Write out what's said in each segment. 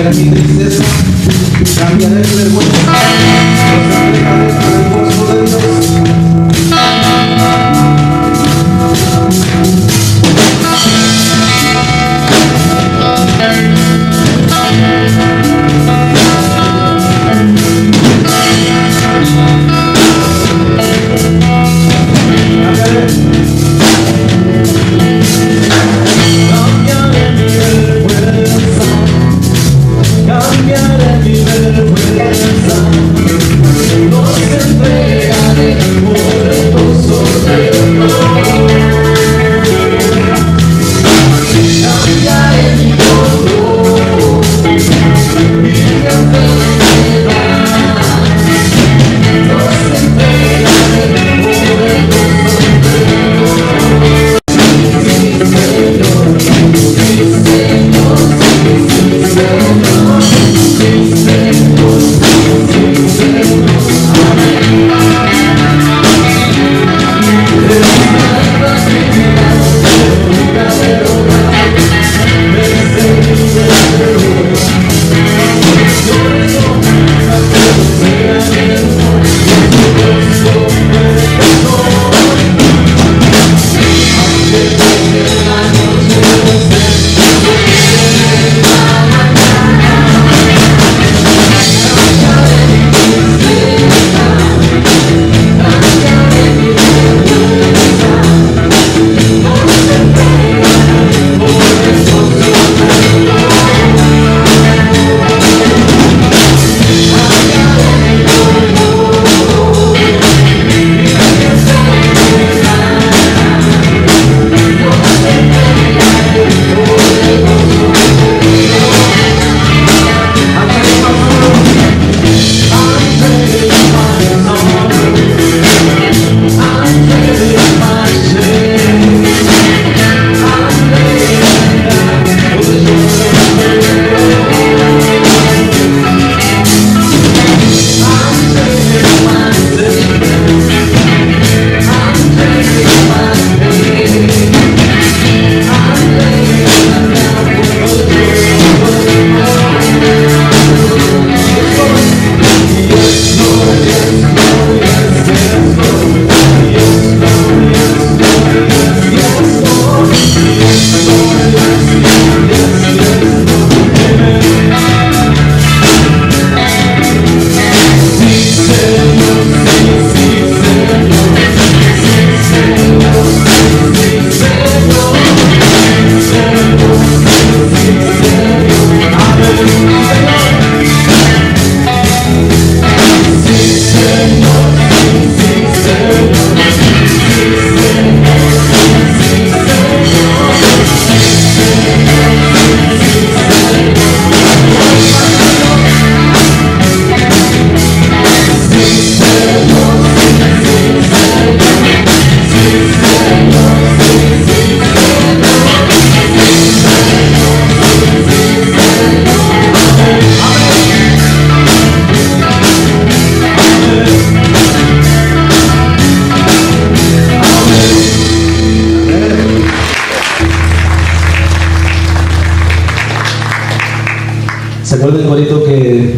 cambiaré mi tristeza, cambiaré mi vergüenza, los entregaré para el gozo de Dios. Cambiaré mi vergüenza, los entregaré por el gozo de Dios. Cambiaré mi dolor y mi enfermedad, los entregaré por el gozo de Dios. Sí, Señor, sí, Señor, sí, Señor. ¿Se acuerda el corito que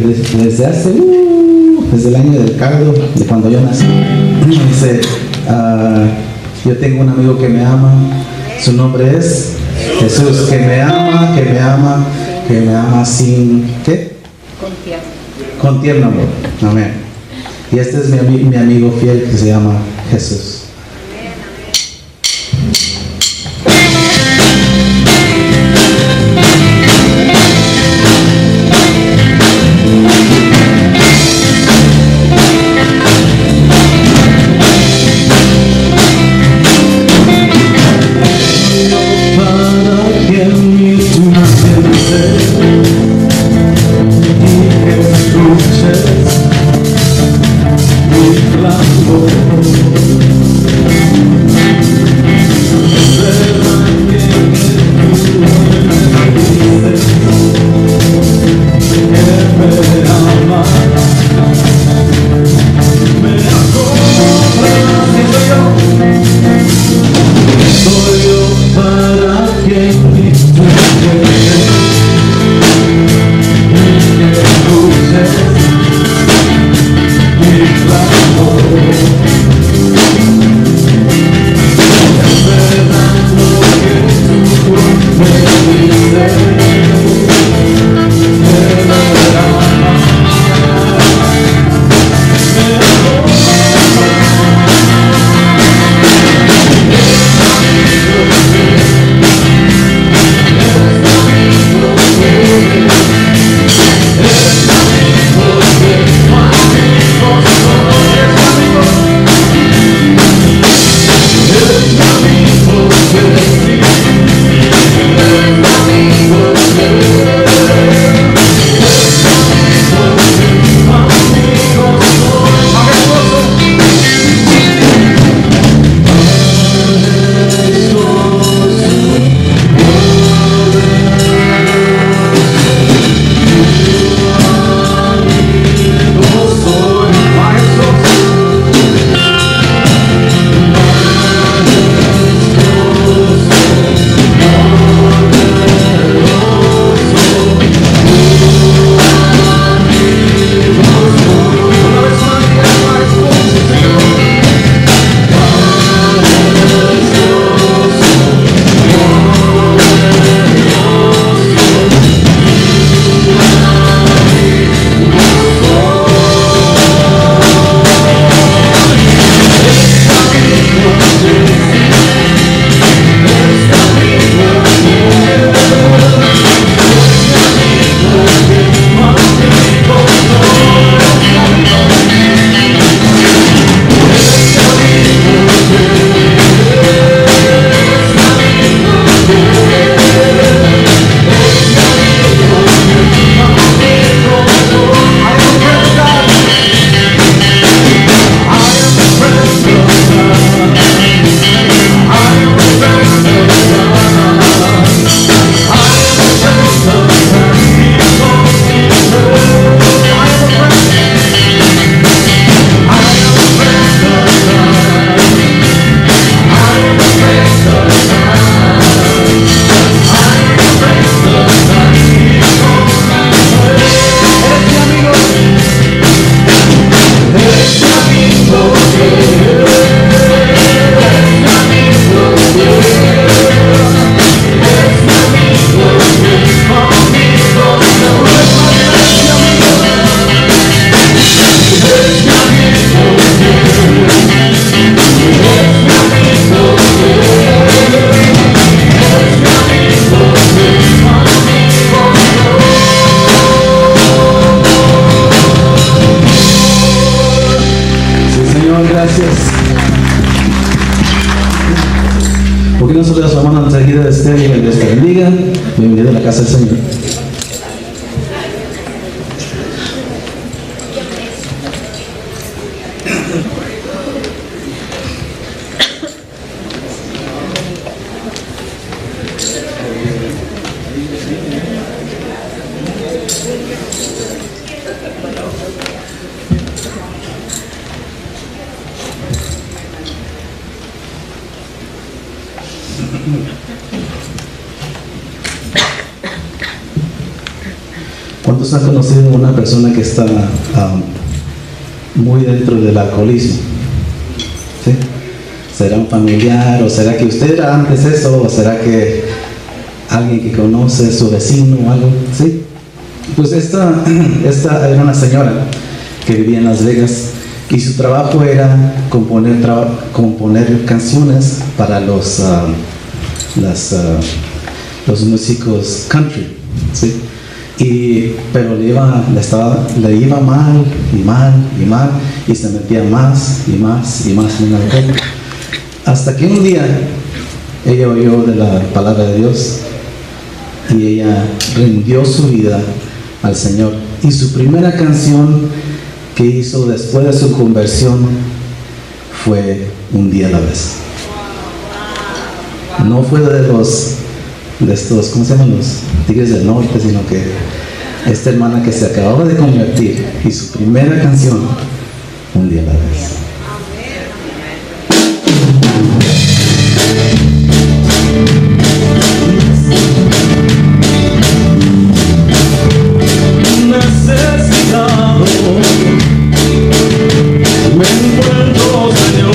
desde el año del caldo, de cuando yo nací? Dice, yo tengo un amigo que me ama, su nombre es Jesús, que me ama, que me ama, que me ama sin, ¿qué? Con tierno amor. Amén. Y este es mi amigo fiel que se llama Jesús. Escuches mi clamor. aplauso de su hermano enseguida de este y Dios te bendiga. Bienvenido a la casa del Señor. ¿Cuántos han conocido a una persona que está muy dentro del alcoholismo? ¿Sí? ¿Será un familiar o será que usted era antes eso o será que alguien que conoce, su vecino o algo? ¿Sí? Pues esta era una señora que vivía en Las Vegas y su trabajo era componer canciones para los músicos country, ¿sí? Pero le iba mal y se metía más y más en el alcohol. Hasta que un día ella oyó de la palabra de Dios y ella rindió su vida al Señor. Y su primera canción que hizo después de su conversión fue Un día a la vez. No fue de estos, ¿cómo se llaman? Los Tigres del Norte, sino que esta hermana que se acababa de convertir y su primera canción, Un día a la vez. Necesitado, me encuentro, Señor.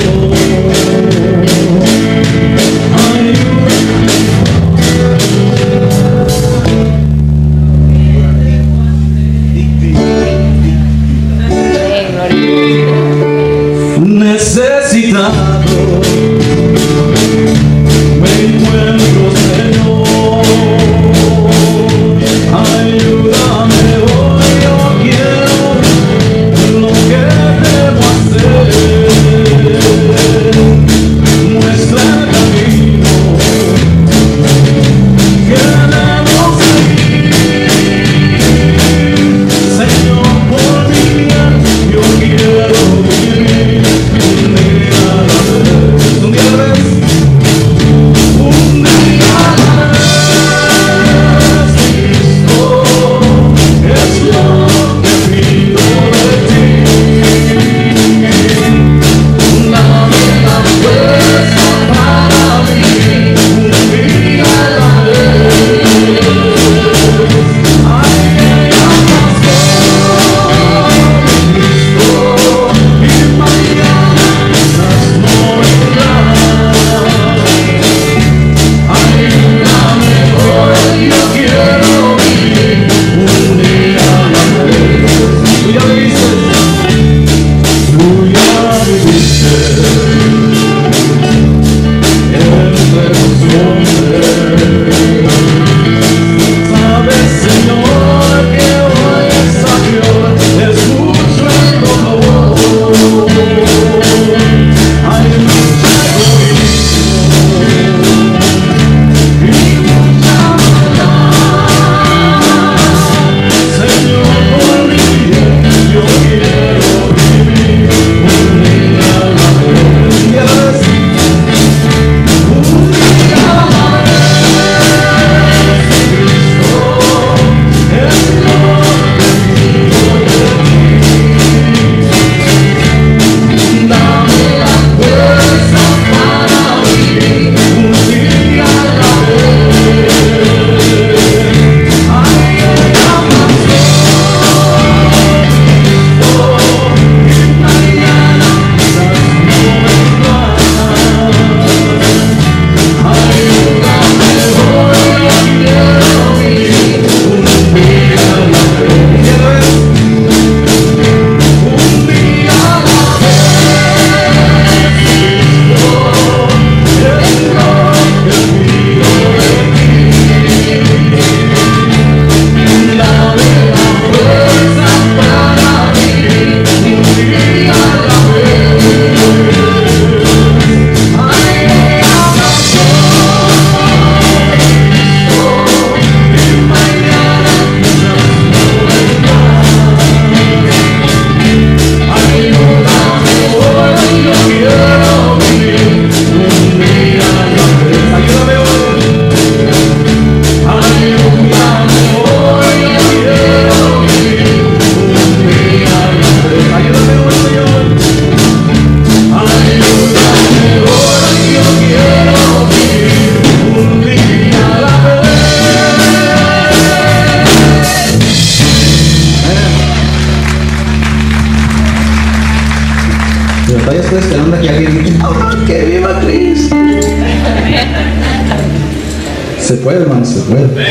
Se puede, hermano, se puede. ¡Viva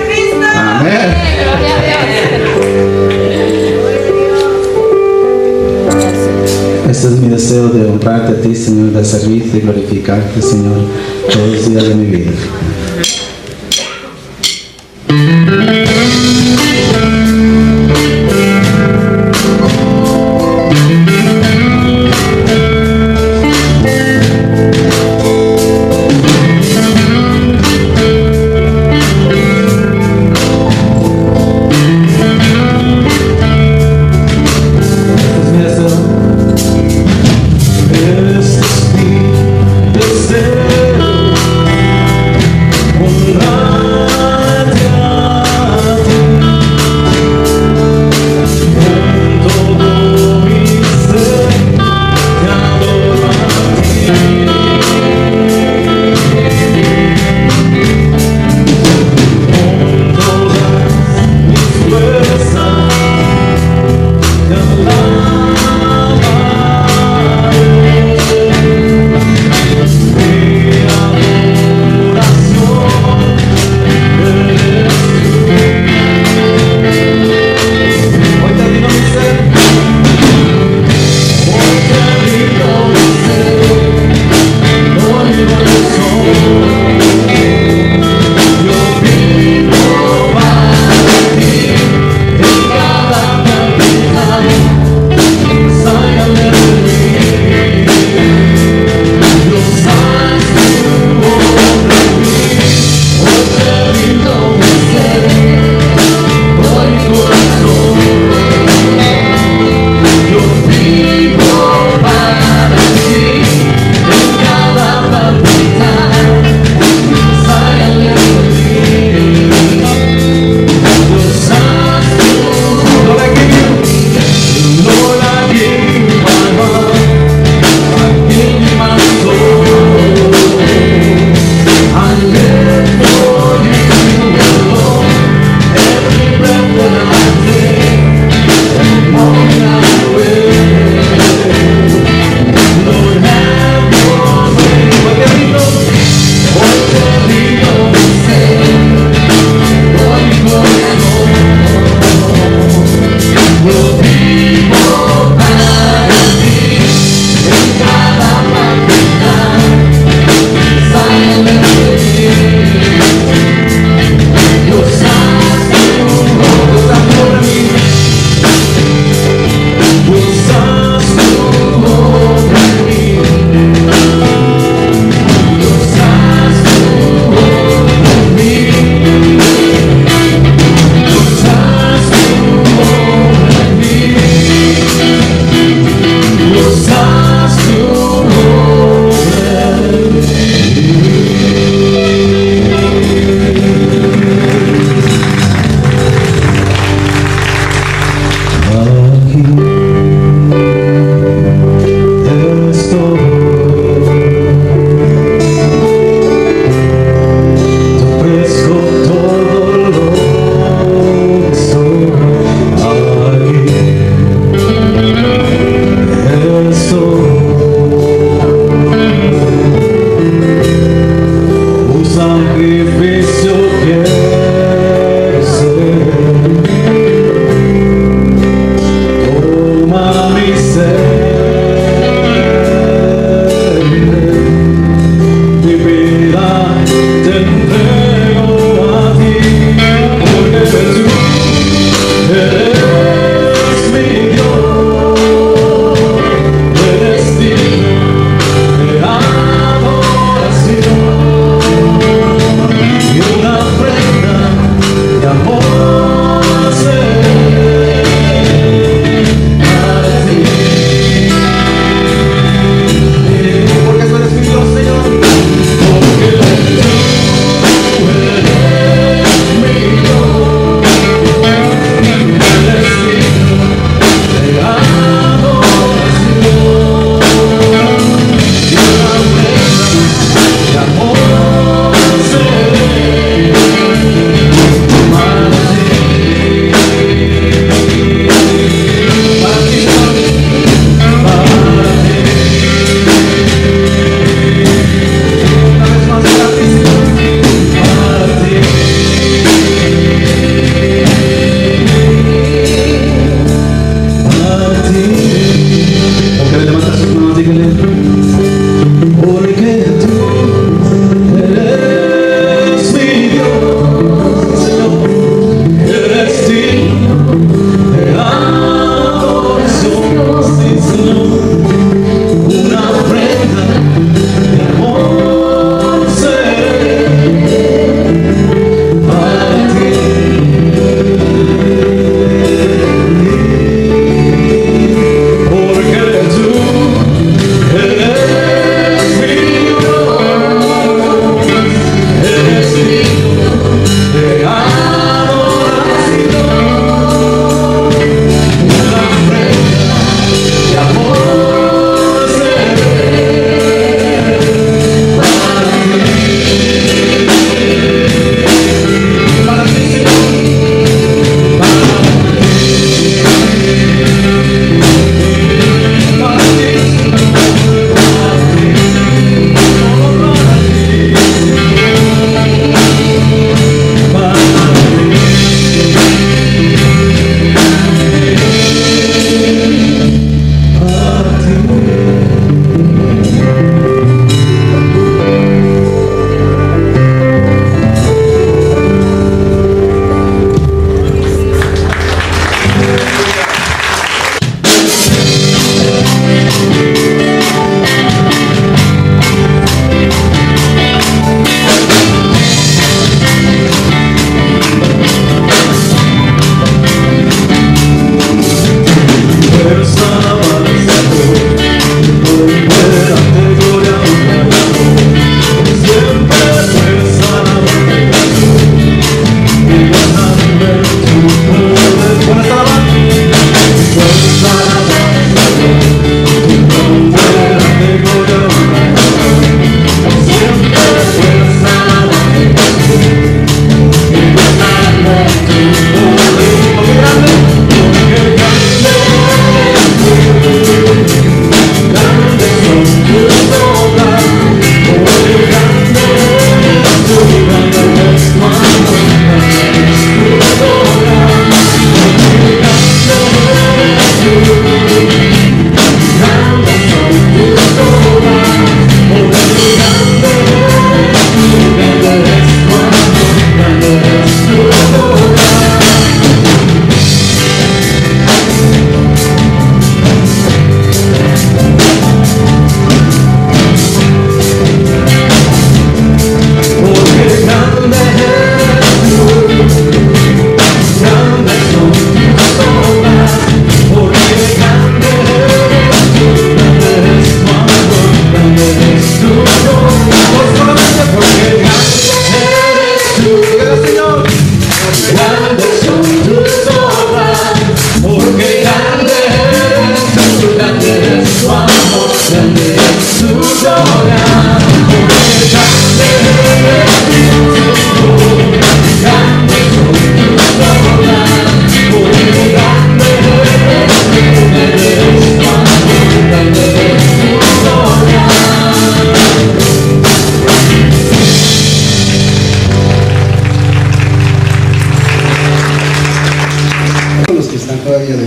Cristo! Amén. Este es mi deseo de honrarte a ti, Señor, de servirte y glorificarte, Señor, todos los días de mi vida.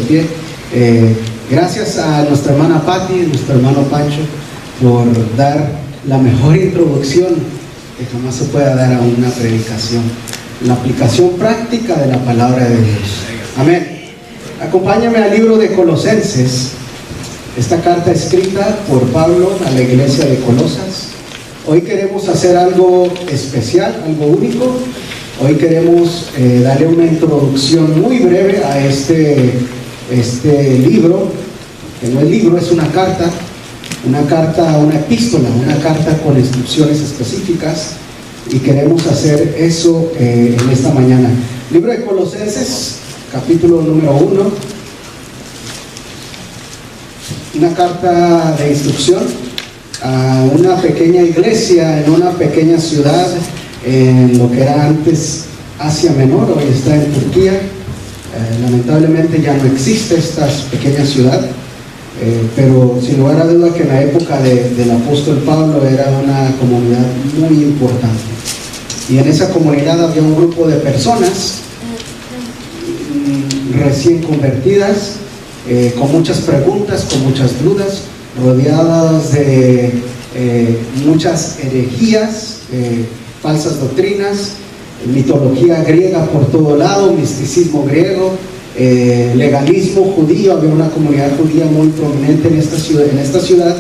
pie. Gracias a nuestra hermana Patti y nuestro hermano Pancho por dar la mejor introducción que jamás se pueda dar a una predicación, la aplicación práctica de la palabra de Dios. Amén. Acompáñame al libro de Colosenses, esta carta escrita por Pablo a la iglesia de Colosas. Hoy queremos hacer algo especial, algo único. Hoy queremos darle una introducción muy breve a este libro, que no es libro, es una carta, una epístola, una carta con instrucciones específicas, y queremos hacer eso en esta mañana. Libro de Colosenses, capítulo número 1, una carta de instrucción a una pequeña iglesia en una pequeña ciudad en lo que era antes Asia Menor, hoy está en Turquía. Lamentablemente ya no existe esta pequeña ciudad, pero sin lugar a duda que en la época del apóstol Pablo era una comunidad muy importante, y en esa comunidad había un grupo de personas recién convertidas, con muchas preguntas, con muchas dudas, rodeadas de muchas herejías, falsas doctrinas, mitología griega por todo lado, misticismo griego, legalismo judío. Había una comunidad judía muy prominente en esta ciudad,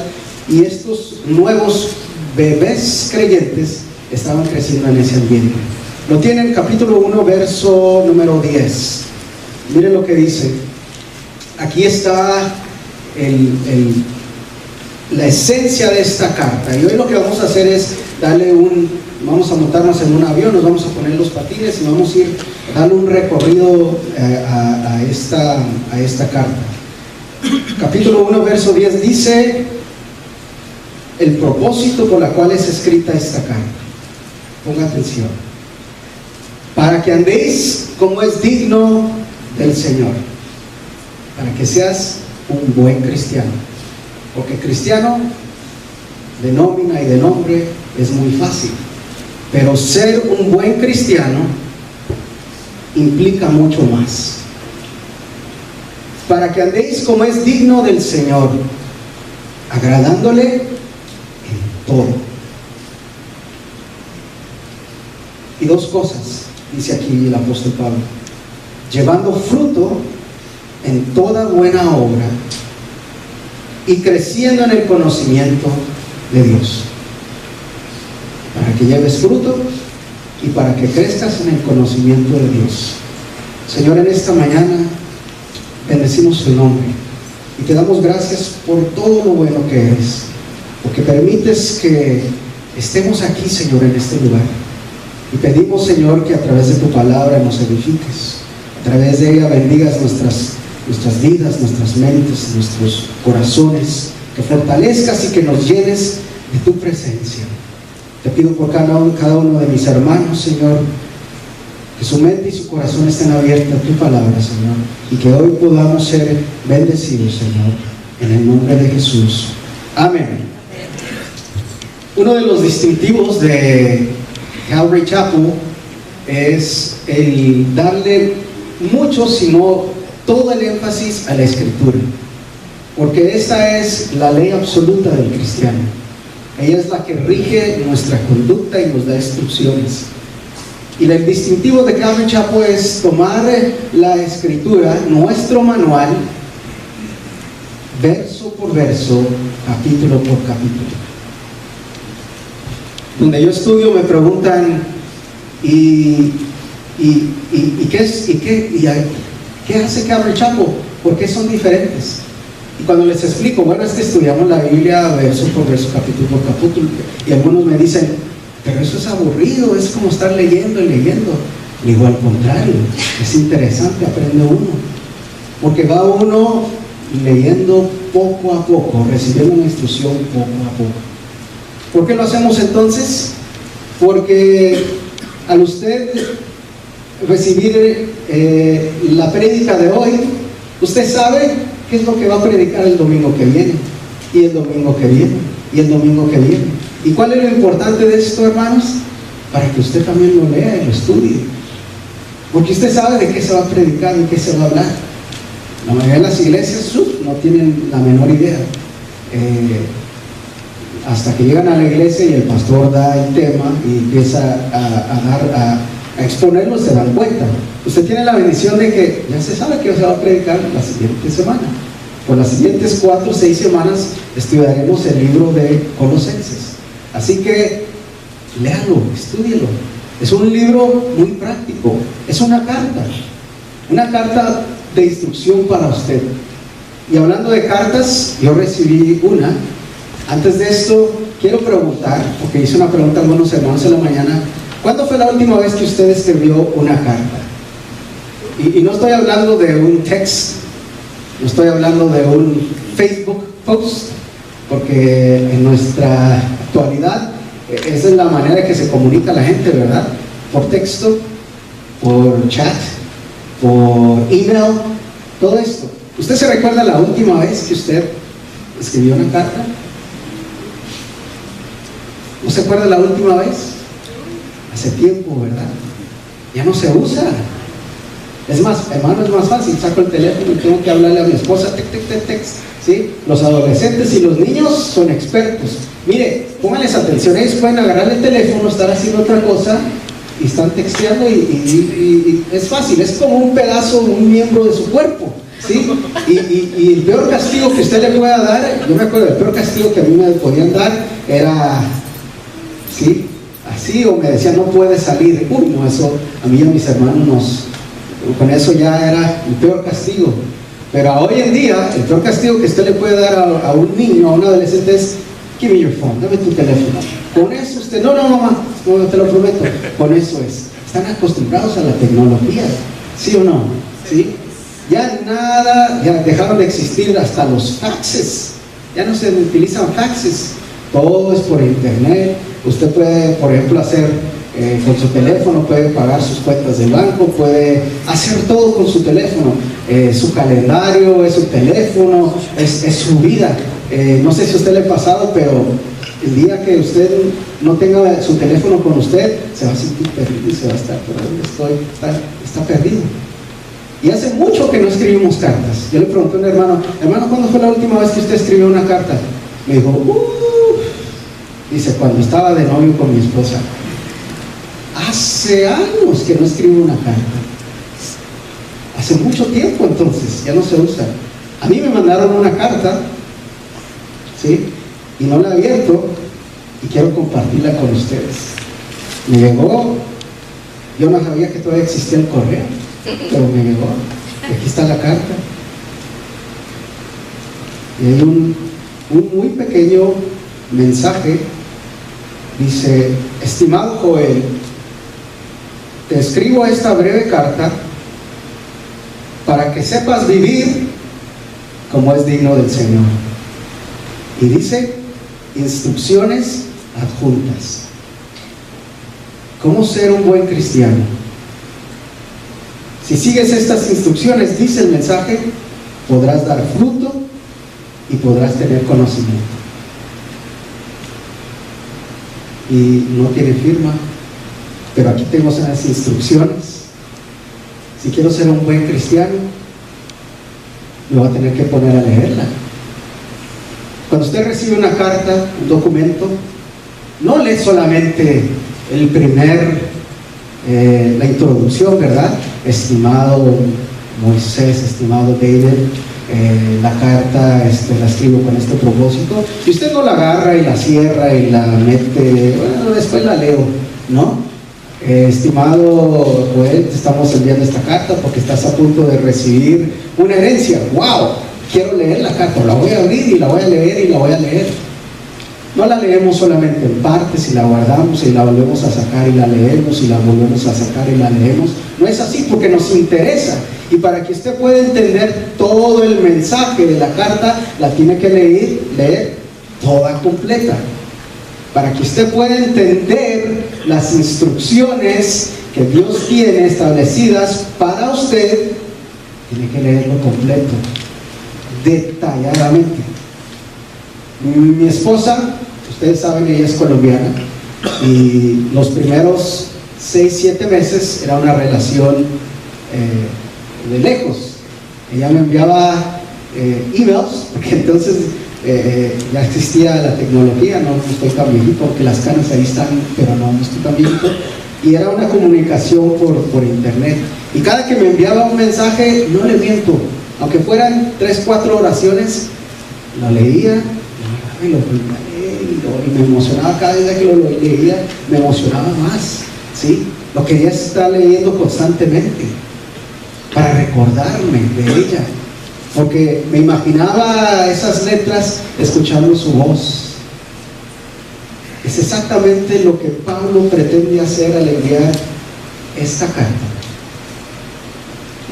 y estos nuevos bebés creyentes estaban creciendo en ese ambiente. Lo tienen, capítulo 1, verso número 10. Miren lo que dice. Aquí está la esencia de esta carta, y hoy lo que vamos a hacer es vamos a montarnos en un avión, nos vamos a poner los patines y vamos a ir a darle un recorrido a esta carta. Capítulo 1, verso 10 dice el propósito por la cual es escrita esta carta. Ponga atención: para que andéis como es digno del Señor, para que seas un buen cristiano. Porque cristiano de nómina y de nombre es muy fácil, pero ser un buen cristiano implica mucho más. Para que andéis como es digno del Señor, agradándole en todo. Y dos cosas dice aquí el apóstol Pablo: llevando fruto en toda buena obra y creciendo en el conocimiento de Dios. Para que lleves fruto y para que crezcas en el conocimiento de Dios. Señor, en esta mañana bendecimos su nombre y te damos gracias por todo lo bueno que eres, porque permites que estemos aquí, Señor, en este lugar. Y pedimos, Señor, que a través de tu palabra nos edifiques, a través de ella bendigas nuestras vidas, nuestras mentes, nuestros corazones, que fortalezcas y que nos llenes de tu presencia. Te pido por cada uno de mis hermanos, Señor, que su mente y su corazón estén abiertos a tu palabra, Señor, y que hoy podamos ser bendecidos, Señor, en el nombre de Jesús. Amén. Uno de los distintivos de Calvary Chapel es el darle mucho, si no todo el énfasis a la Escritura, porque esta es la ley absoluta del cristiano. Ella es la que rige nuestra conducta y nos da instrucciones. Y el distintivo de Calvary Chapel es tomar la Escritura, nuestro manual, verso por verso, capítulo por capítulo. Donde yo estudio me preguntan ¿qué hace Calvary Chapel? ¿Por qué son diferentes? Y cuando les explico, bueno, es que estudiamos la Biblia verso por verso, capítulo por capítulo, y algunos me dicen, pero eso es aburrido, es como estar leyendo y leyendo. Le digo, al contrario, es interesante, aprende uno, porque va uno leyendo poco a poco, recibiendo una instrucción poco a poco. ¿Por qué lo hacemos entonces? Porque al usted recibir la prédica de hoy, usted sabe qué es lo que va a predicar el domingo que viene, y el domingo que viene, y el domingo que viene. ¿Y cuál es lo importante de esto, hermanos? Para que usted también lo lea y lo estudie, porque usted sabe de qué se va a predicar y qué se va a hablar. La mayoría de las iglesias no tienen la menor idea. Hasta que llegan a la iglesia y el pastor da el tema y empieza a exponerlo, se dan cuenta. Usted tiene la bendición de que ya se sabe que se va a predicar la siguiente semana. Por las siguientes 4 o 6 semanas estudiaremos el libro de Colosenses. Así que léalo, estúdielo. Es un libro muy práctico, es una carta de instrucción para usted. Y hablando de cartas, yo recibí una. Antes de esto, quiero preguntar, porque hice una pregunta a algunos hermanos en la mañana: ¿cuándo fue la última vez que usted escribió una carta? Y no estoy hablando de un text, no estoy hablando de un Facebook post, porque en nuestra actualidad esa es la manera que se comunica la gente, ¿verdad? Por texto, por chat, por email, todo esto. ¿Usted se recuerda la última vez que usted escribió una carta? ¿No se acuerda la última vez? Hace tiempo, ¿verdad? Ya no se usa. Es más, hermano, es más fácil. Saco el teléfono y tengo que hablarle a mi esposa, ¿sí? Los adolescentes y los niños son expertos. Mire, pónganles atención, ellos pueden agarrar el teléfono, estar haciendo otra cosa y están texteando y es fácil, es como un pedazo, un miembro de su cuerpo, ¿sí? Y el peor castigo que usted le pueda dar, yo me acuerdo, el peor castigo que a mí me podían dar era, ¿sí? Así, o me decían, no puedes salir. Uy, no, eso a mí y a mis hermanos con eso ya era el peor castigo. Pero hoy en día, el peor castigo que usted le puede dar a un niño, a un adolescente es: give me your phone, dame tu teléfono. Con eso usted, no mamá, no te lo prometo, con eso es. Están acostumbrados a la tecnología, ¿sí o no? ¿Sí? Ya nada, ya dejaron de existir hasta los faxes, ya no se utilizan faxes, todo es por internet. Usted puede, por ejemplo, hacer con su teléfono, puede pagar sus cuentas de banco, puede hacer todo con su teléfono. Su calendario es su teléfono, es su vida. No sé si a usted le ha pasado, pero el día que usted no tenga su teléfono con usted, se va a sentir perdido y se va a estar: ¿por dónde estoy? Está perdido. Y hace mucho que no escribimos cartas. Yo le pregunté a un hermano: ¿cuándo fue la última vez que usted escribió una carta? Me dijo: dice, cuando estaba de novio con mi esposa. Hace años que no escribo una carta. Hace mucho tiempo, entonces, ya no se usa. A mí me mandaron una carta, ¿sí? Y no la he abierto y quiero compartirla con ustedes. Me llegó, yo no sabía que todavía existía el correo, pero me llegó. Aquí está la carta. Y hay un muy pequeño mensaje. Dice: estimado Joel, te escribo esta breve carta para que sepas vivir como es digno del Señor. Y dice: instrucciones adjuntas. ¿Cómo ser un buen cristiano? Si sigues estas instrucciones, dice el mensaje, podrás dar fruto y podrás tener conocimiento. Y no tiene firma, pero aquí tengo esas instrucciones. Si quiero ser un buen cristiano, me voy a tener que poner a leerla. Cuando usted recibe una carta, un documento, no lee solamente el la introducción, ¿verdad? Estimado Moisés, estimado David, la carta la escribo con este propósito. Y usted no la agarra y la cierra y la mete, bueno, después la leo, ¿no? Estimado Joel, te estamos enviando esta carta porque estás a punto de recibir una herencia. ¡Wow! Quiero leer la carta, la voy a abrir y la voy a leer y la voy a leer. No la leemos solamente en partes y la guardamos y la volvemos a sacar y la leemos y la volvemos a sacar y la leemos. No es así, porque nos interesa. Y para que usted pueda entender todo el mensaje de la carta, la tiene que leer toda completa. Para que usted pueda entender las instrucciones que Dios tiene establecidas para usted, tiene que leerlo completo, detalladamente. Mi esposa, ustedes saben, ella es colombiana, y los primeros 6-7 meses era una relación de lejos. ella me enviaba emails, porque entonces ya existía la tecnología, no estoy tan viejito, porque las canas ahí están, pero no estoy tan viejito, y era una comunicación por internet. Y cada que me enviaba un mensaje, no le miento, aunque fueran 3, 4 oraciones, lo leía y me emocionaba cada vez que lo leía, me emocionaba más, ¿sí? Lo quería estar leyendo constantemente para recordarme de ella, porque me imaginaba esas letras escuchando su voz. Es exactamente lo que Pablo pretende hacer al enviar esta carta.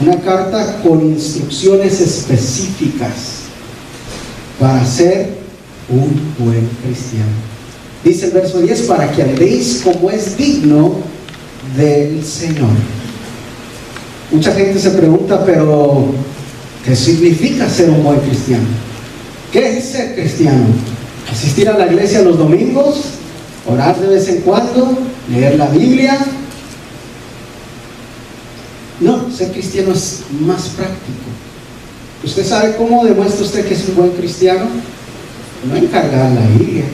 Una carta con instrucciones específicas para ser un buen cristiano. Dice el verso 10, para que andéis como es digno del Señor. Mucha gente se pregunta, pero ¿qué significa ser un buen cristiano? ¿Qué es ser cristiano? ¿Asistir a la iglesia los domingos? ¿Orar de vez en cuando? ¿Leer la Biblia? No, ser cristiano es más práctico. ¿Usted sabe cómo demuestra usted que es un buen cristiano? No en cargar la Biblia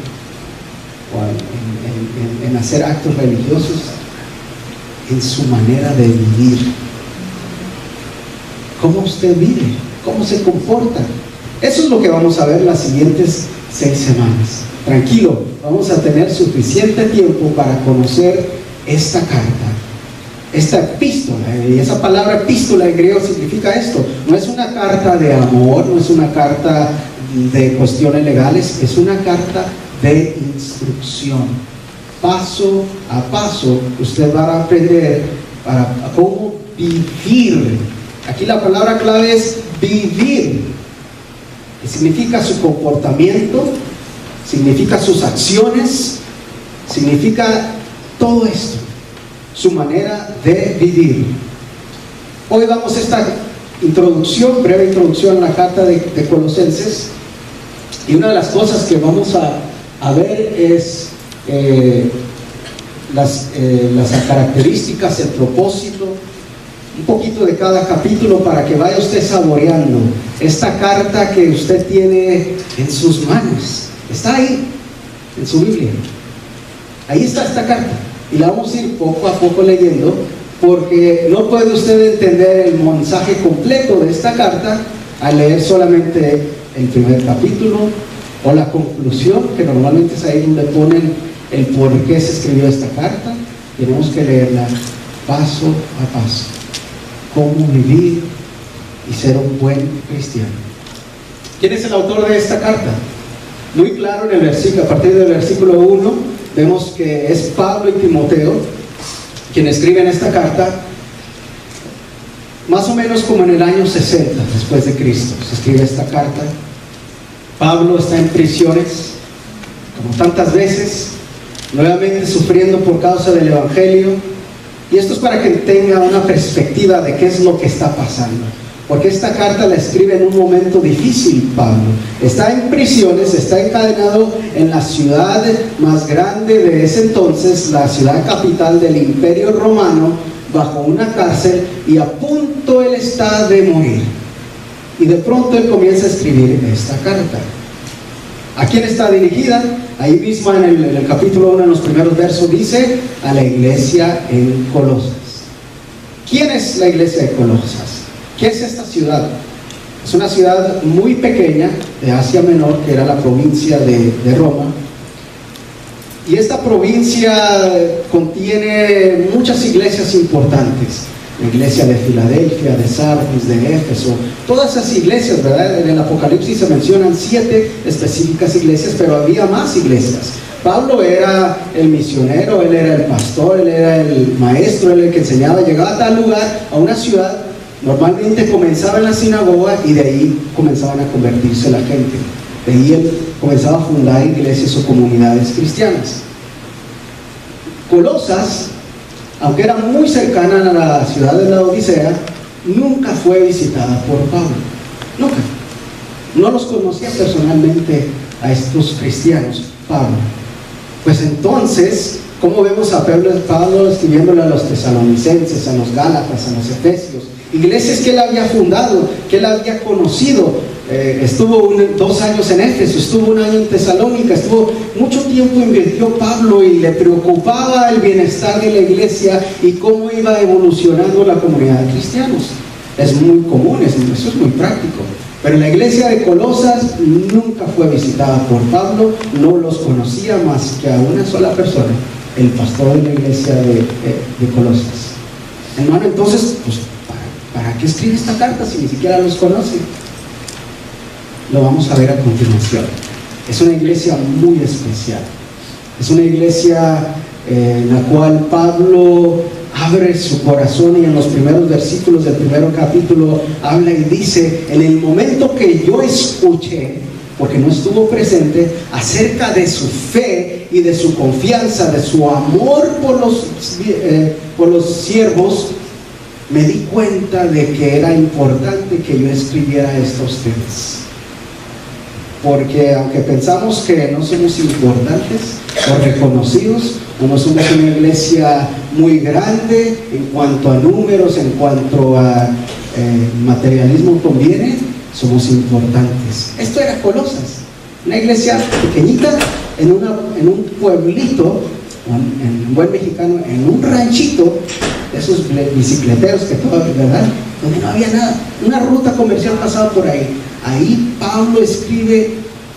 o en hacer actos religiosos, en su manera de vivir. ¿Cómo usted vive? ¿Cómo se comporta? Eso es lo que vamos a ver las siguientes 6 semanas. Tranquilo, vamos a tener suficiente tiempo para conocer esta carta, esta epístola. Y esa palabra epístola en griego significa esto. No es una carta de amor, no es una carta de cuestiones legales, es una carta de instrucción. Paso a paso usted va a aprender para cómo vivir. Aquí la palabra clave es vivir, que significa su comportamiento, significa sus acciones, significa todo esto, su manera de vivir. Hoy damos esta introducción, breve introducción a la carta de Colosenses, y una de las cosas que vamos a ver es las características, el propósito, un poquito de cada capítulo para que vaya usted saboreando esta carta que usted tiene en sus manos. Está ahí, en su Biblia. Ahí está esta carta. Y la vamos a ir poco a poco leyendo, porque no puede usted entender el mensaje completo de esta carta al leer solamente el primer capítulo o la conclusión, que normalmente es ahí donde ponen el por qué se escribió esta carta. Tenemos que leerla paso a paso. Cómo vivir y ser un buen cristiano. ¿Quién es el autor de esta carta? Muy claro en el versículo, a partir del versículo 1, vemos que es Pablo y Timoteo quien escriben esta carta, más o menos como en el año 60 después de Cristo. Se escribe esta carta. Pablo está en prisiones, como tantas veces, nuevamente sufriendo por causa del Evangelio. Y esto es para que tenga una perspectiva de qué es lo que está pasando. Porque esta carta la escribe en un momento difícil Pablo. Está en prisiones, está encadenado en la ciudad más grande de ese entonces, la ciudad capital del Imperio Romano, bajo una cárcel, y a punto él está de morir. Y de pronto él comienza a escribir esta carta. ¿A quién está dirigida? Ahí mismo en el capítulo 1, en los primeros versos, dice a la iglesia en Colosas. ¿Quién es la iglesia de Colosas? ¿Qué es esta ciudad? Es una ciudad muy pequeña de Asia Menor, que era la provincia de Roma. Y esta provincia contiene muchas iglesias importantes. La iglesia de Filadelfia, de Sardis, de Éfeso, todas esas iglesias, ¿verdad? En el Apocalipsis se mencionan 7 específicas iglesias, pero había más iglesias. Pablo era el misionero, él era el pastor, él era el maestro, él era el que enseñaba. Llegaba a tal lugar, a una ciudad, normalmente comenzaba en la sinagoga y de ahí comenzaban a convertirse la gente. De ahí él comenzaba a fundar iglesias o comunidades cristianas. Colosas, aunque era muy cercana a la ciudad de la Odisea, nunca fue visitada por Pablo. Nunca. No los conocía personalmente a estos cristianos, Pablo. Pues entonces, ¿cómo vemos a Pablo escribiéndole a los tesalonicenses, a los gálatas, a los efesios iglesias que él había fundado, que él había conocido. Estuvo 2 años en Éfeso, estuvo 1 año en Tesalónica, estuvo mucho tiempo, invirtió Pablo y le preocupaba el bienestar de la iglesia y cómo iba evolucionando la comunidad de cristianos. Es muy común, eso es muy práctico. Pero la iglesia de Colosas nunca fue visitada por Pablo, no los conocía más que a una sola persona, el pastor de la iglesia de Colosas. Hermano, entonces, pues, ¿para qué escribe esta carta si ni siquiera los conoce? Lo vamos a ver a continuación. Es una iglesia muy especial. Es una iglesia en la cual Pablo abre su corazón y en los primeros versículos del primer capítulo habla y dice: en el momento que yo escuché, porque no estuvo presente, acerca de su fe y de su confianza, de su amor por los siervos, me di cuenta de que era importante que yo escribiera esto a ustedes. Porque aunque pensamos que no somos importantes o reconocidos, o no somos una iglesia muy grande en cuanto a números, en cuanto a materialismo conviene, somos importantes. Esto era Colosas, una iglesia pequeñita en un pueblito, en buen mexicano, en un ranchito, esos bicicleteros que todavía, ¿verdad?, donde no había nada, una ruta comercial pasaba por ahí. Ahí Pablo escribe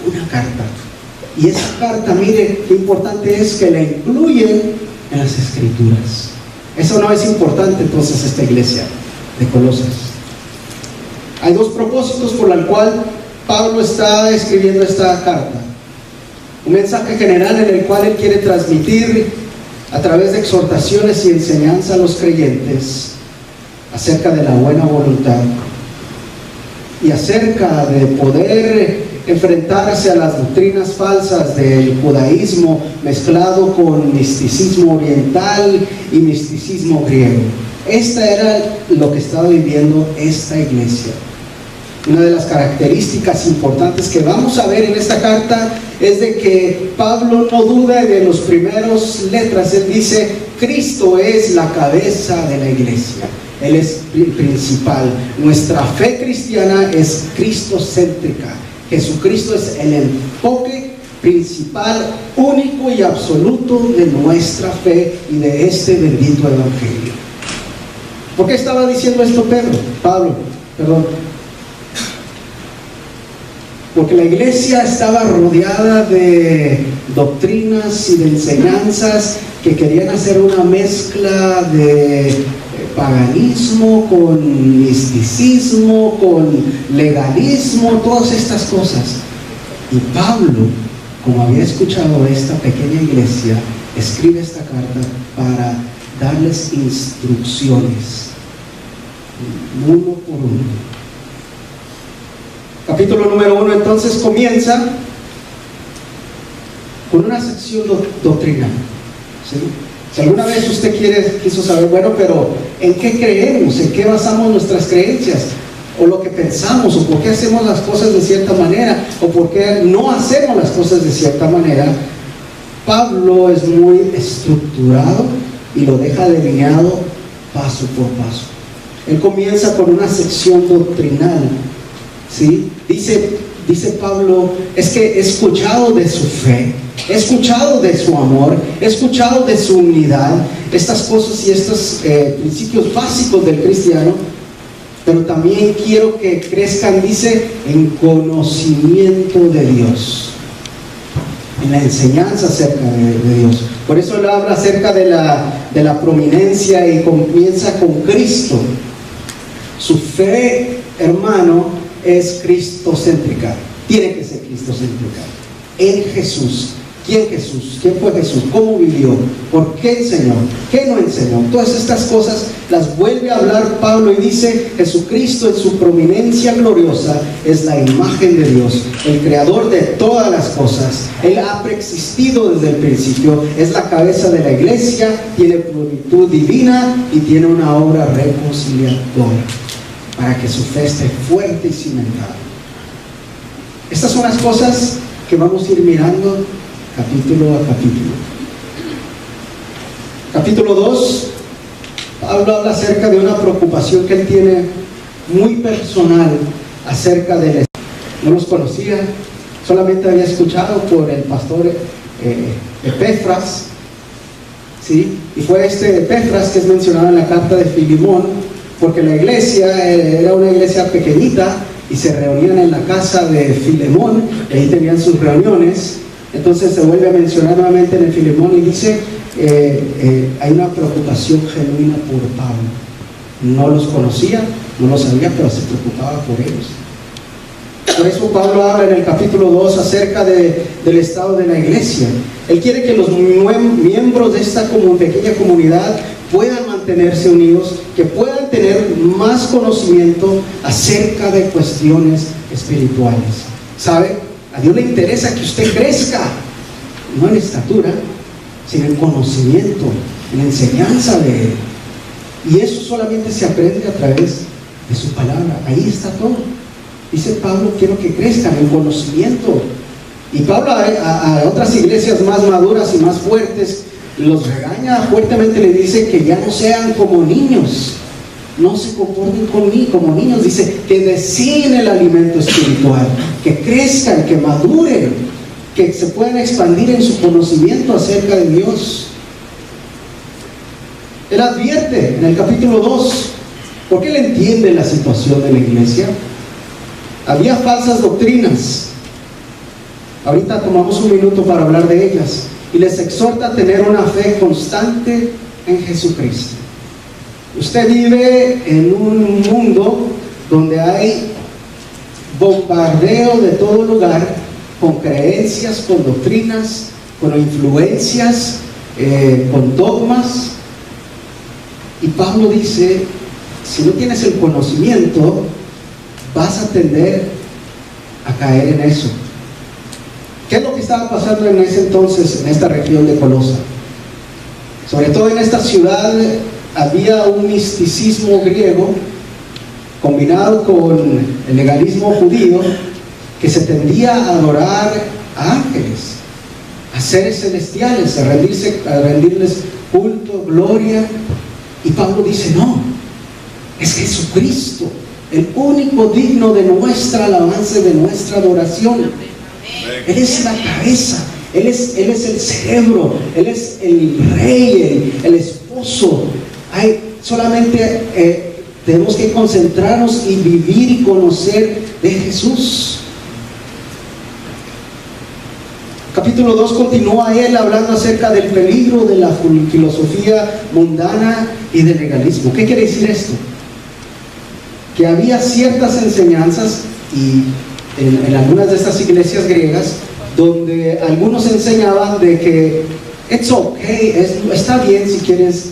una carta, y esa carta, mire qué importante es que la incluye en las escrituras. Eso no es importante entonces esta iglesia de Colosas. Hay 2 propósitos por los cuales Pablo está escribiendo esta carta. Un mensaje general en el cual él quiere transmitir a través de exhortaciones y enseñanza a los creyentes acerca de la buena voluntad y acerca de poder enfrentarse a las doctrinas falsas del judaísmo mezclado con misticismo oriental y misticismo griego. Esta era lo que estaba viviendo esta iglesia. Una de las características importantes que vamos a ver en esta carta es de que Pablo no duda de los primeros letras. Él dice: Cristo es la cabeza de la iglesia, Él es el principal. Nuestra fe cristiana es cristocéntrica. Jesucristo es el enfoque principal, único y absoluto de nuestra fe y de este bendito evangelio. ¿Por qué estaba diciendo esto Pablo? Porque la iglesia estaba rodeada de doctrinas y de enseñanzas que querían hacer una mezcla de paganismo con misticismo, con legalismo, todas estas cosas. Y Pablo, como había escuchado esta pequeña iglesia, escribe esta carta para darles instrucciones, uno por uno. Capítulo número 1 entonces comienza con una sección doctrinal, ¿sí? Si alguna vez usted quiso saber, bueno, pero ¿en qué creemos? ¿En qué basamos nuestras creencias? O lo que pensamos, o por qué hacemos las cosas de cierta manera, o por qué no hacemos las cosas de cierta manera. Pablo es muy estructurado y lo deja delineado paso por paso. Él comienza con una sección doctrinal, ¿sí? Dice Pablo: es que he escuchado de su fe, he escuchado de su amor, he escuchado de su unidad, estas cosas y estos principios básicos del cristiano, pero también quiero que crezcan, dice, en conocimiento de Dios, en la enseñanza acerca de Dios. Por eso él habla acerca de la prominencia y comienza con Cristo. Su fe, hermano, es cristocéntrica, tiene que ser cristocéntrica, en Jesús. ¿Quién Jesús? ¿Quién fue Jesús? ¿Cómo vivió? ¿Por qué enseñó? ¿Qué no enseñó? Todas estas cosas las vuelve a hablar Pablo y dice: Jesucristo en su prominencia gloriosa es la imagen de Dios, el creador de todas las cosas. Él ha preexistido desde el principio, es la cabeza de la iglesia, tiene plenitud divina y tiene una obra reconciliadora para que su fe esté fuerte y cimentada. Estas son las cosas que vamos a ir mirando capítulo a capítulo. Capítulo 2 Pablo habla acerca de una preocupación que él tiene muy personal acerca de la... No los conocía, solamente había escuchado por el pastor Epafras, ¿sí? Y fue este Epafras que es mencionado en la carta de Filemón, porque la iglesia era una iglesia pequeñita y se reunían en la casa de Filemón, y ahí tenían sus reuniones. Entonces se vuelve a mencionar nuevamente en el Filemón y dice, hay una preocupación genuina por Pablo. No los conocía, no los sabía, pero se preocupaba por ellos. Por eso Pablo habla en el capítulo 2 acerca del estado de la iglesia. Él quiere que los miembros de esta pequeña comunidad puedan mantenerse unidos, que puedan tener más conocimiento acerca de cuestiones espirituales. ¿Sabe? A Dios le interesa que usted crezca, no en estatura, sino en conocimiento, en enseñanza de Él. Y eso solamente se aprende a través de su palabra. Ahí está todo. Dice Pablo, quiero que crezcan en conocimiento. Y Pablo a otras iglesias más maduras y más fuertes los regaña fuertemente, le dice que ya no sean como niños, no se comporten como niños. Dice que deseen el alimento espiritual, que crezcan, que maduren, que se puedan expandir en su conocimiento acerca de Dios. Él advierte en el capítulo 2, porque él entiende la situación de la iglesia. Había falsas doctrinas. Ahorita tomamos un minuto para hablar de ellas. Y les exhorta a tener una fe constante en Jesucristo. Usted vive en un mundo donde hay bombardeo de todo lugar, con creencias, con doctrinas, con influencias, con dogmas. Y Pablo dice, si no tienes el conocimiento, vas a tender a caer en eso. ¿Qué es lo que estaba pasando en ese entonces en esta región de Colosa? Sobre todo en esta ciudad había un misticismo griego combinado con el legalismo judío, que se tendía a adorar a ángeles, a seres celestiales, a rendirles culto, gloria. Y Pablo dice, no, es Jesucristo el único digno de nuestra alabanza y de nuestra adoración. Él es la cabeza, Él es el cerebro, Él es el rey, el esposo. Solamente tenemos que concentrarnos y vivir y conocer de Jesús. Capítulo 2 continúa él hablando acerca del peligro de la filosofía mundana y del legalismo. ¿Qué quiere decir esto? Que había ciertas enseñanzas y en algunas de estas iglesias griegas donde algunos enseñaban de que it's okay, está bien si quieres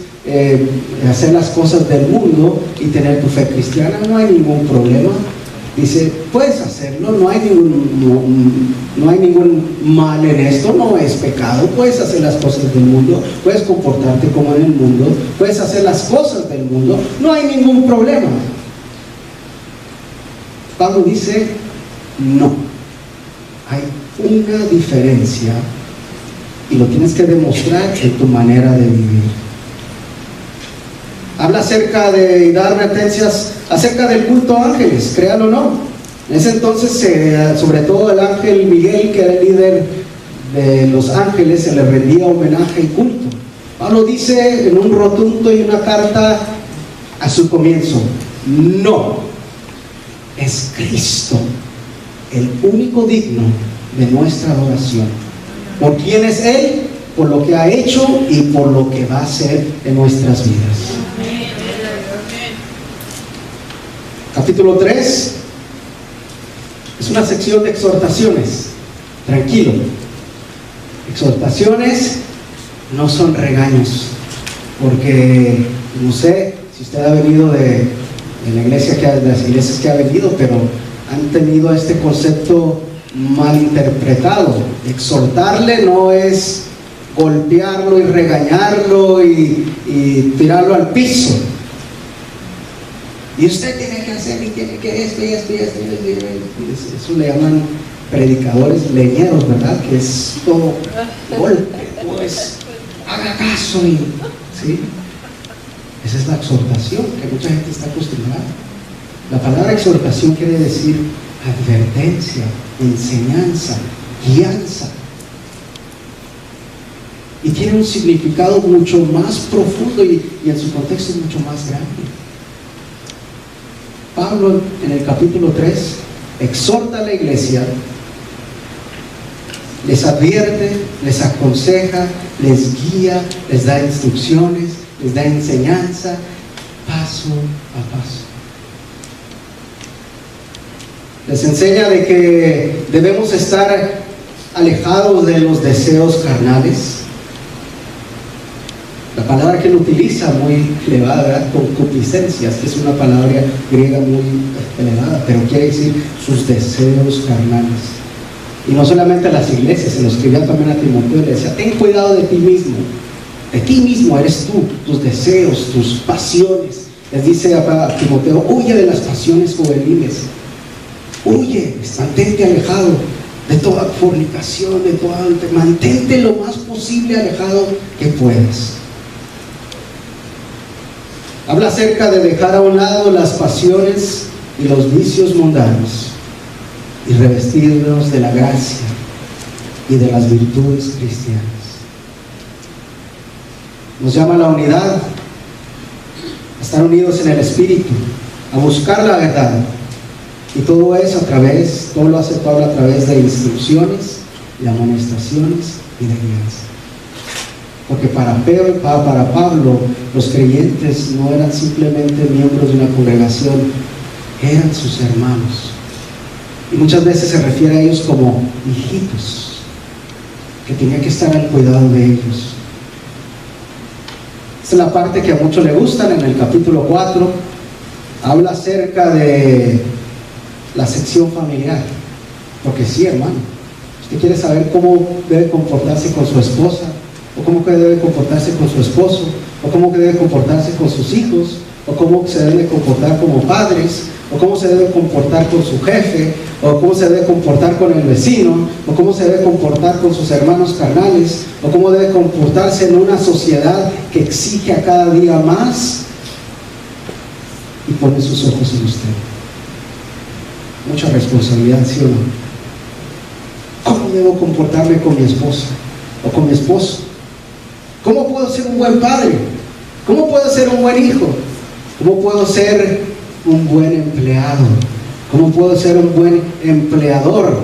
hacer las cosas del mundo y tener tu fe cristiana, no hay ningún problema. Dice, puedes hacerlo, no hay ningún mal en esto, no es pecado, puedes hacer las cosas del mundo, puedes comportarte como en el mundo, puedes hacer las cosas del mundo, no hay ningún problema. Pablo dice, no, hay una diferencia y lo tienes que demostrar en tu manera de vivir. Habla acerca de dar referencias acerca del culto a ángeles, créalo o no. En ese entonces, sobre todo el ángel Miguel, que era el líder de los ángeles, se le rendía homenaje y culto. Pablo dice en un rotundo y una carta a su comienzo, no, es Cristo el único digno de nuestra adoración. ¿Por quién es Él? Por lo que ha hecho y por lo que va a hacer en nuestras vidas. Capítulo 3 es una sección de exhortaciones. Tranquilo, exhortaciones no son regaños, porque no sé si usted ha venido de la iglesia, de las iglesias que ha venido, pero han tenido este concepto mal interpretado. Exhortarle no es golpearlo y regañarlo y tirarlo al piso. Y usted tiene que hacer y tiene que esto. Eso le llaman predicadores leñeros, ¿verdad? Que es todo golpe, pues haga caso. ¿Sí? Esa es la exhortación que mucha gente está acostumbrada. La palabra exhortación quiere decir advertencia, enseñanza, guianza. Y tiene un significado mucho más profundo y en su contexto mucho más grande. Pablo en el capítulo 3 exhorta a la iglesia, les advierte, les aconseja, les guía, les da instrucciones, les da enseñanza, paso a paso. Les enseña de que debemos estar alejados de los deseos carnales. La palabra que él utiliza muy elevada, concupiscencias, que es una palabra griega muy elevada, pero quiere decir sus deseos carnales. Y no solamente a las iglesias, se lo escribía también a Timoteo, le decía, ten cuidado de ti mismo eres tú, tus deseos, tus pasiones. Les dice a Timoteo, huye de las pasiones juveniles, huye, mantente alejado de toda fornicación, mantente lo más posible alejado que puedas. Habla acerca de dejar a un lado las pasiones y los vicios mundanos y revestirnos de la gracia y de las virtudes cristianas. Nos llama a la unidad, a estar unidos en el Espíritu, a buscar la verdad. Y todo eso todo lo hace Pablo a través de instrucciones, de amonestaciones y de guías. Porque para Pablo, los creyentes no eran simplemente miembros de una congregación, eran sus hermanos. Y muchas veces se refiere a ellos como hijitos, que tenía que estar al cuidado de ellos. Esta es la parte que a muchos le gustan. En el capítulo 4 habla acerca de la sección familiar. Porque sí, hermano, usted quiere saber cómo debe comportarse con su esposa, o cómo debe comportarse con su esposo, o cómo debe comportarse con sus hijos, o cómo se debe comportar como padres, o cómo se debe comportar con su jefe, o cómo se debe comportar con el vecino, o cómo se debe comportar con sus hermanos carnales, o cómo debe comportarse en una sociedad que exige a cada día más y pone sus ojos en usted. Mucha responsabilidad, ¿sí o no? ¿Cómo debo comportarme con mi esposa o con mi esposo? ¿Cómo puedo ser un buen padre? ¿Cómo puedo ser un buen hijo? ¿Cómo puedo ser un buen empleado? ¿Cómo puedo ser un buen empleador?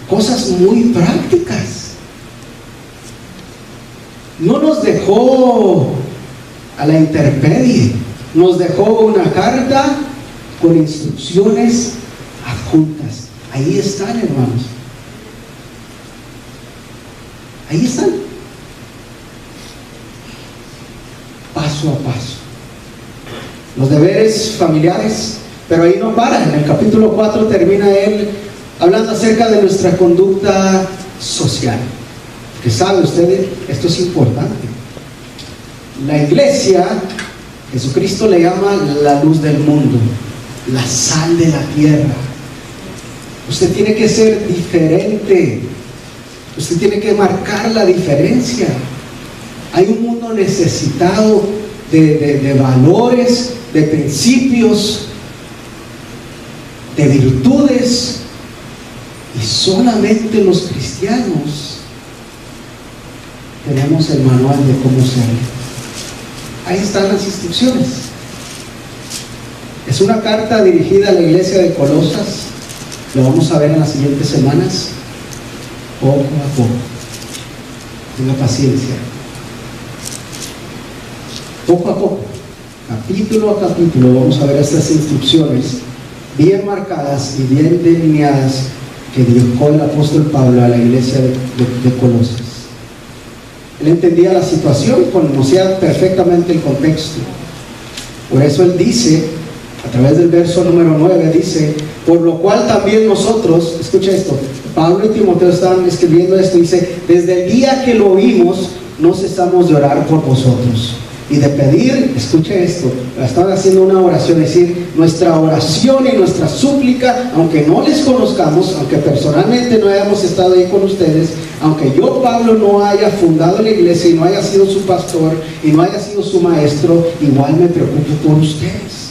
Cosas muy prácticas. No nos dejó a la intemperie, nos dejó una carta con instrucciones adjuntas. Ahí están, hermanos. Ahí están. Paso a paso. Los deberes familiares, pero ahí no para. En el capítulo 4 termina él hablando acerca de nuestra conducta social. Que sabe usted, esto es importante. La iglesia, Jesucristo le llama la luz del mundo, la sal de la tierra. Usted tiene que ser diferente. Usted tiene que marcar la diferencia. Hay un mundo necesitado de valores, de principios, de virtudes, y solamente los cristianos tenemos el manual de cómo ser. Ahí están las instrucciones. Es una carta dirigida a la iglesia de Colosas. Lo vamos a ver en las siguientes semanas, poco a poco. Tenga paciencia. Poco a poco, capítulo a capítulo, vamos a ver estas instrucciones bien marcadas y bien delineadas que dejó el apóstol Pablo a la iglesia de Colosas. Él entendía la situación, conocía perfectamente el contexto. Por eso él dice, a través del verso número 9, dice, por lo cual también nosotros, escucha esto, Pablo y Timoteo estaban escribiendo esto, dice, desde el día que lo oímos, no cesamos de orar por vosotros y de pedir, escuche esto, estaban haciendo una oración, es decir, nuestra oración y nuestra súplica, aunque no les conozcamos, aunque personalmente no hayamos estado ahí con ustedes, Aunque yo, Pablo, no haya fundado la iglesia y no haya sido su pastor y no haya sido su maestro, igual me preocupo por ustedes.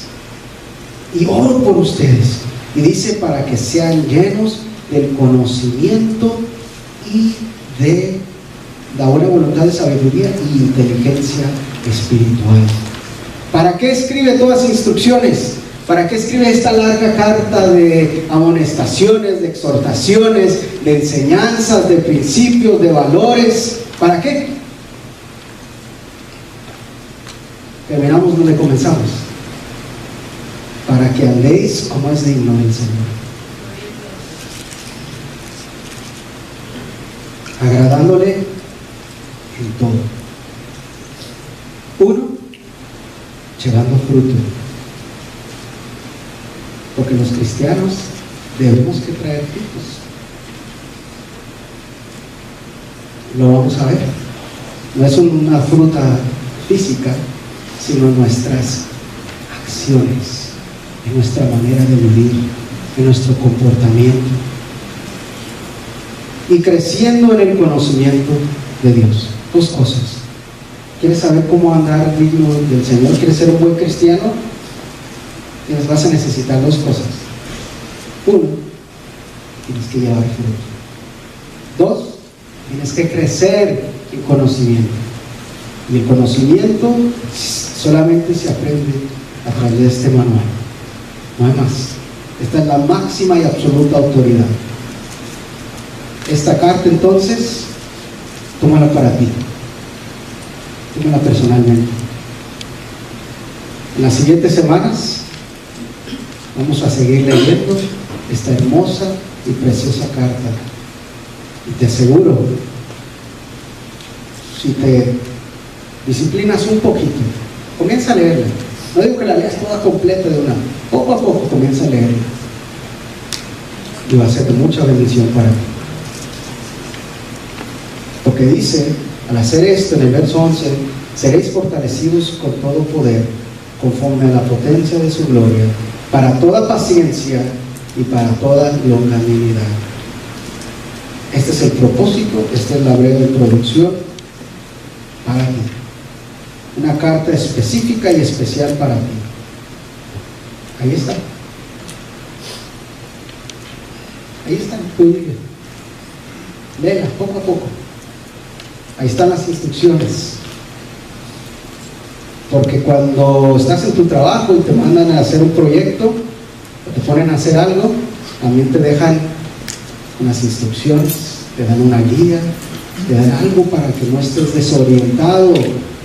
Y oro por ustedes. Y dice, para que sean llenos del conocimiento y de la buena voluntad de sabiduría y inteligencia espiritual. ¿Para qué escribe todas las instrucciones? ¿Para qué escribe esta larga carta de amonestaciones, de exhortaciones, de enseñanzas, de principios, de valores? ¿Para qué? Terminamos donde comenzamos. Para que andéis como es digno del Señor, agradándole en todo. Uno, llevando fruto. Porque los cristianos debemos que traer frutos. Lo vamos a ver. No es una fruta física, sino nuestras acciones, en nuestra manera de vivir, en nuestro comportamiento. Y creciendo en el conocimiento de Dios. Dos cosas. ¿Quieres saber cómo andar digno del Señor? ¿Quieres ser un buen cristiano? Vas a necesitar dos cosas. Uno, tienes que llevar fruto. Dos, tienes que crecer en conocimiento. Y el conocimiento solamente se aprende a través de este manual. No hay más. Esta es la máxima y absoluta autoridad. Esta carta, entonces, tómala para ti. Tómala personalmente. En las siguientes semanas vamos a seguir leyendo esta hermosa y preciosa carta. Y te aseguro, si te disciplinas un poquito, comienza a leerla. No digo que la leas toda completa de una. Poco a poco comienza a leerla. Y va a ser de mucha bendición para ti. Porque dice, al hacer esto, en el verso 11, seréis fortalecidos con todo poder, conforme a la potencia de su gloria, para toda paciencia y para toda longanimidad. Este es el propósito, esta es la breve introducción para ti. Una carta específica y especial para ti. Ahí está. Ahí está, tu Biblia. Léela poco a poco. Ahí están las instrucciones. Porque cuando estás en tu trabajo y te mandan a hacer un proyecto, o te ponen a hacer algo, también te dejan unas instrucciones, te dan una guía, te dan algo para que no estés desorientado,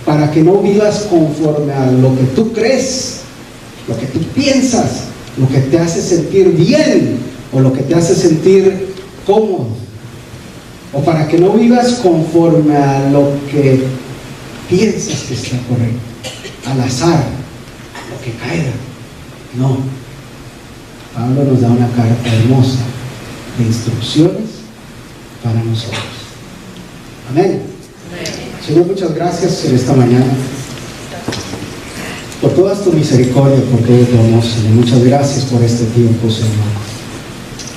para que no vivas conforme a lo que tú crees, lo que tú piensas, lo que te hace sentir bien o lo que te hace sentir cómodo, o para que no vivas conforme a lo que piensas que está correcto, al azar, lo que caiga. No. Pablo nos da una carta hermosa de instrucciones para nosotros. Amén. Señor, muchas gracias en esta mañana por toda tu misericordia, por todo tu amor, Señor. Muchas gracias por este tiempo, Señor.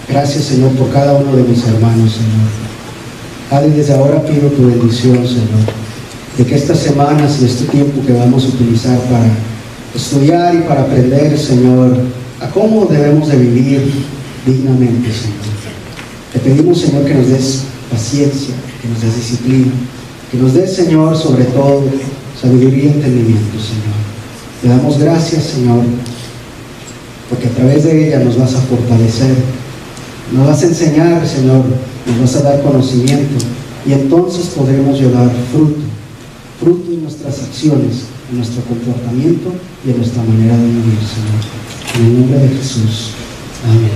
Gracias, Señor, por cada uno de mis hermanos, Señor. Padre, desde ahora pido tu bendición, Señor, de que estas semanas y este tiempo que vamos a utilizar para estudiar y para aprender, Señor, a cómo debemos de vivir dignamente, Señor. Te pedimos, Señor, que nos des paciencia, que nos des disciplina, que nos des, Señor, sobre todo, sabiduría y entendimiento, Señor. Te damos gracias, Señor, porque a través de ella nos vas a fortalecer, nos vas a enseñar, Señor, nos vas a dar conocimiento, y entonces podremos llevar fruto en nuestras acciones, en nuestro comportamiento y en nuestra manera de vivir, Señor. En el nombre de Jesús. Amén.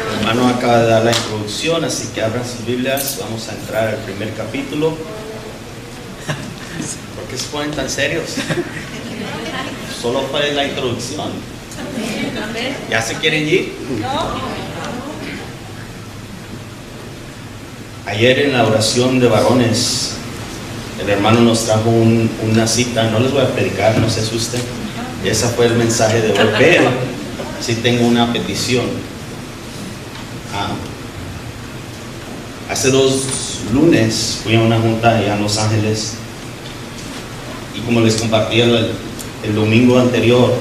El hermano acaba de dar la introducción, así que abran sus Biblias. Vamos a entrar al primer capítulo. ¿Por qué se ponen tan serios? Solo fue la introducción. ¿Ya se quieren ir? Ayer en la oración de varones, el hermano nos trajo una cita. No les voy a predicar, no se asusten. Ese fue el mensaje de hoy. Pero sí tengo una petición. Hace 2 lunes fui a una junta allá en Los Ángeles y como les compartí el domingo anterior,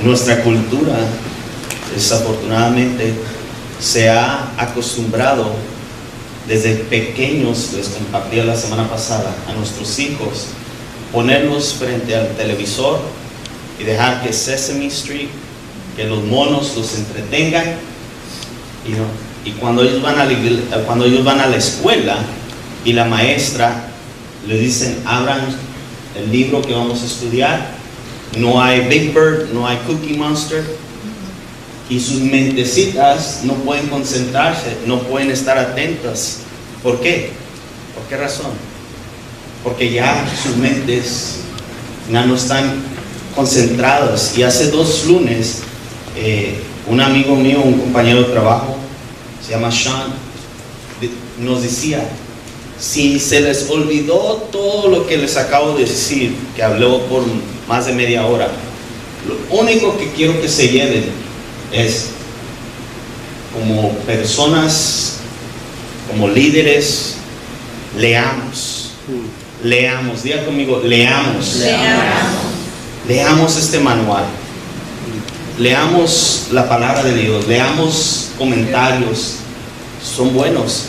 nuestra cultura desafortunadamente se ha acostumbrado desde pequeños, les compartí la semana pasada, a nuestros hijos ponerlos frente al televisor y dejar que Sesame Street, que los monos los entretengan, y cuando ellos van a la escuela y la maestra les dicen abran el libro que vamos a estudiar, no hay Big Bird, no hay Cookie Monster, y sus mentecitas no pueden concentrarse, no pueden estar atentas. ¿Por qué? ¿Por qué razón? Porque ya sus mentes ya no están concentradas. Y hace 2 lunes un amigo mío, un compañero de trabajo, se llama Sean, nos decía, si se les olvidó todo lo que les acabo de decir, que habló por más de media hora, lo único que quiero que se lleven es, como personas, como líderes, leamos, diga conmigo, leamos este manual, leamos la palabra de Dios, leamos comentarios, son buenos,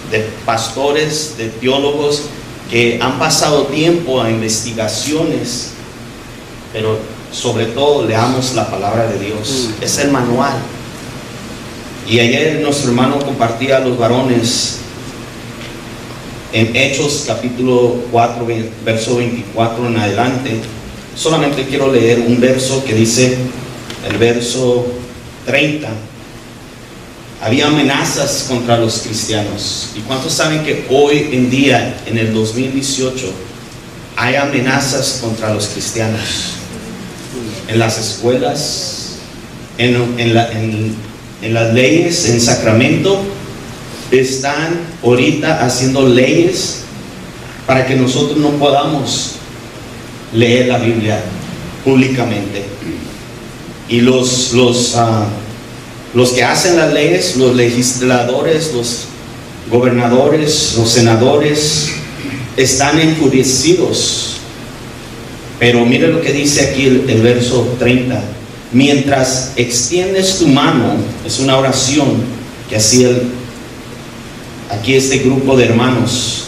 de pastores, de teólogos que han pasado tiempo a investigaciones, pero sobre todo leamos la palabra de Dios, es el manual. Y ayer nuestro hermano compartía a los varones en Hechos capítulo 4 verso 24 en adelante. Solamente quiero leer un verso que dice, el verso 30, había amenazas contra los cristianos. ¿Y cuántos saben que hoy en día, en el 2018, hay amenazas contra los cristianos? En las escuelas, en las leyes, en Sacramento, están ahorita haciendo leyes para que nosotros no podamos leer la Biblia públicamente. Y los que hacen las leyes, los legisladores, los gobernadores, los senadores, están enfurecidos. Pero mire lo que dice aquí el verso 30. Mientras extiendes tu mano, es una oración que hacía aquí este grupo de hermanos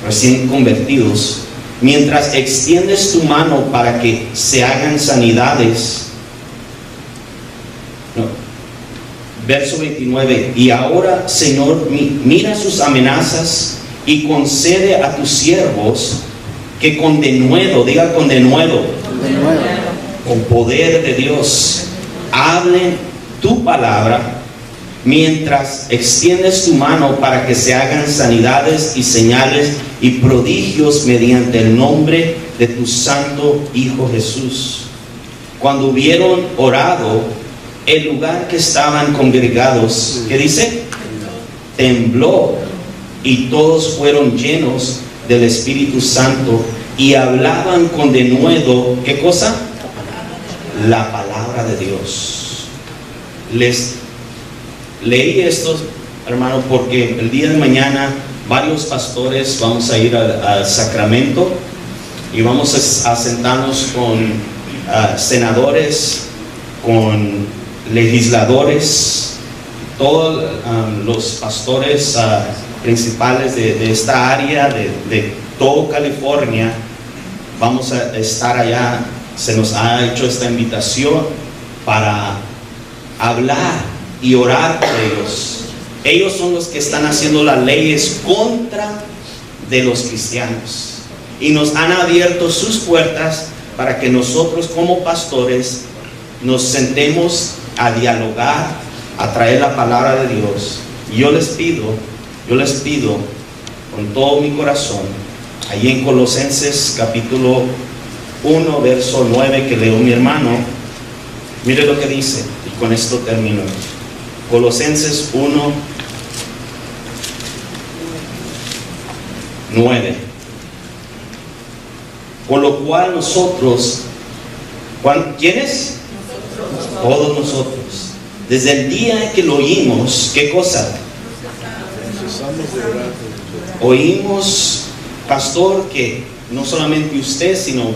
recién convertidos. Mientras extiendes tu mano para que se hagan sanidades. Verso 29. Y ahora, Señor, mira sus amenazas y concede a tus siervos que con denuedo, diga con denuedo, con poder de Dios, hablen tu palabra, mientras extiendes tu mano para que se hagan sanidades y señales y prodigios mediante el nombre de tu santo Hijo Jesús. Cuando hubieron orado, el lugar que estaban congregados, ¿qué dice? Tembló, y todos fueron llenos del Espíritu Santo y hablaban con denuedo, ¿qué cosa? La palabra de Dios. Les leí esto, hermano, porque el día de mañana varios pastores vamos a ir al Sacramento y vamos a sentarnos con senadores, con legisladores, todos los pastores principales de esta área, de todo California. Vamos a estar allá. Se nos ha hecho esta invitación para hablar y orar por ellos. Ellos son los que están haciendo las leyes contra de los cristianos y nos han abierto sus puertas para que nosotros como pastores nos sentemos a dialogar, a traer la palabra de Dios. Y yo les pido con todo mi corazón, allí en Colosenses capítulo 1 verso 9 que leo mi hermano, mire lo que dice, y con esto termino. Colosenses 1 9. Por lo cual nosotros, ¿Quiénes? Todos nosotros. Desde el día que lo oímos, ¿qué cosa? Oímos, pastor, que no solamente usted, sino